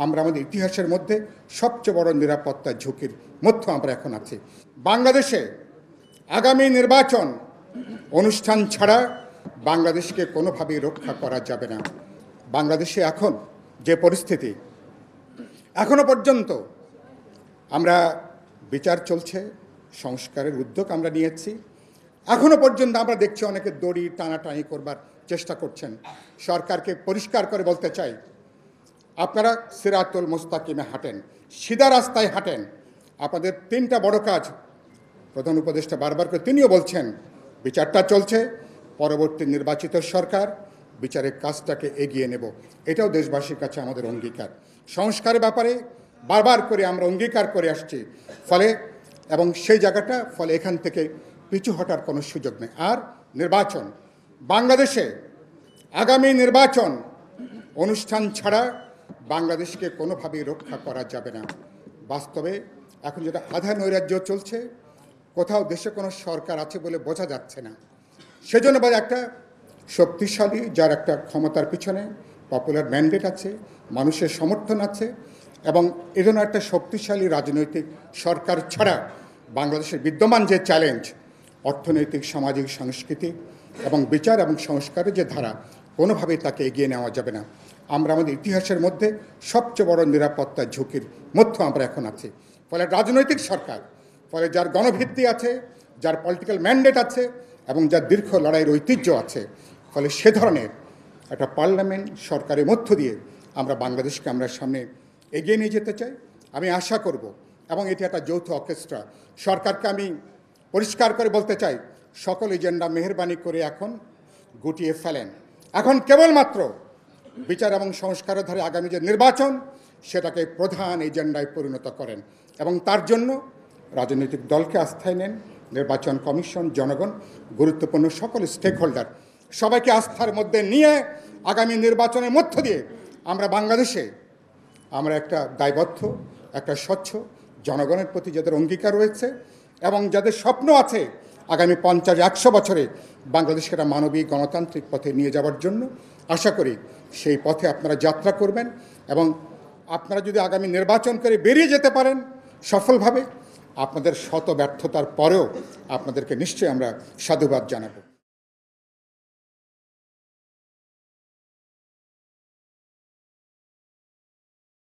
আমরা আমাদের ইতিহাসের মধ্যে সবচেয়ে বড় নিরাপত্তা ঝুঁকির মধ্যে আমরা এখন আছি। বাংলাদেশে আগামী নির্বাচন অনুষ্ঠান ছাড়া বাংলাদেশকে কোনোভাবেই রক্ষা করা যাবে না। বাংলাদেশে এখন যে পরিস্থিতি, এখনো পর্যন্ত আমরা বিচার চলছে, সংস্কারের উদ্যোগ আমরা নিয়েছি, এখনো পর্যন্ত আমরা দেখছি অনেকে দড়ি টানাটানি করবার চেষ্টা করছেন। সরকারকে পরিষ্কার করে বলতে চাই, আপনারা সিরাতুল মুস্তাকিমে হাঁটেন, সিধা রাস্তায় হাঁটেন। আপনাদের তিনটা বড় কাজ, প্রধান উপদেষ্টা বারবার করে তিনিও বলছেন, বিচারটা চলছে, পরবর্তী নির্বাচিত সরকার বিচারের কাজটাকে এগিয়ে নেব, এটাও দেশবাসীর কাছে আমাদের অঙ্গীকার। সংস্কারের ব্যাপারে বারবার করে আমরা অঙ্গীকার করে আসছি, ফলে এবং সেই জায়গাটা ফলে এখান থেকে পিছু হটার কোনো সুযোগ নেই। আর নির্বাচন, বাংলাদেশে আগামী নির্বাচন অনুষ্ঠান ছাড়া বাংলাদেশকে কোনোভাবেই রক্ষা করা যাবে না। বাস্তবে এখন যেটা আধা নৈরাজ্য চলছে, কোথাও দেশে কোনো সরকার আছে বলে বোঝা যাচ্ছে না। সেজন্য একটা শক্তিশালী, যার একটা ক্ষমতার পিছনে পপুলার ম্যান্ডেট আছে, মানুষের সমর্থন আছে, এবং এজন্য একটা শক্তিশালী রাজনৈতিক সরকার ছাড়া বাংলাদেশের বিদ্যমান যে চ্যালেঞ্জ, অর্থনৈতিক, সামাজিক, সাংস্কৃতিক এবং বিচার এবং সংস্কারের যে ধারা, কোনোভাবেই তাকে এগিয়ে নেওয়া যাবে না। আমরা আমাদের ইতিহাসের মধ্যে সবচেয়ে বড় নিরাপত্তা ঝুঁকির মধ্যে আমরা এখন আছি। ফলে রাজনৈতিক সরকার, ফলে যার গণভিত্তি আছে, যার পলিটিক্যাল ম্যান্ডেট আছে এবং যার দীর্ঘ লড়াইয়ের ঐতিহ্য আছে, ফলে সে ধরনের একটা পার্লামেন্ট সরকারের মধ্য দিয়ে আমরা বাংলাদেশকে আমরা সামনে এগিয়ে নিয়ে যেতে চাই। আমি আশা করব, এবং এটি একটা যৌথ অর্কেস্ট্রা, সরকারকে আমি পরিষ্কার করে বলতে চাই, সকল এজেন্ডা মেহরবানি করে এখন গুটিয়ে ফেলেন। এখন কেবলমাত্র বিচার এবং সংস্কারের ধারে আগামী যে নির্বাচন, সেটাকে প্রধান এজেন্ডায় পরিণত করেন, এবং তার জন্য রাজনৈতিক দলকে আস্থায় নেন, নির্বাচন কমিশন, জনগণ, গুরুত্বপূর্ণ সকল স্টেক হোল্ডার, সবাইকে আস্থার মধ্যে নিয়ে আগামী নির্বাচনের মধ্য দিয়ে আমরা বাংলাদেশে আমরা একটা দায়বদ্ধ, একটা স্বচ্ছ জনগণের প্রতি যাদের অঙ্গীকার রয়েছে এবং যাদের স্বপ্ন আছে আগামী 50-100 বছরে বাংলাদেশকে একটা মানবিক গণতান্ত্রিক পথে নিয়ে যাওয়ার জন্য, আশা করি সেই পথে আপনারা যাত্রা করবেন, এবং আপনারা যদি আগামী নির্বাচন করে বেরিয়ে যেতে পারেন সফলভাবে, আপনাদের শত ব্যর্থতার পরেও আপনাদেরকে নিশ্চয়ই আমরা সাধুবাদ জানাবো।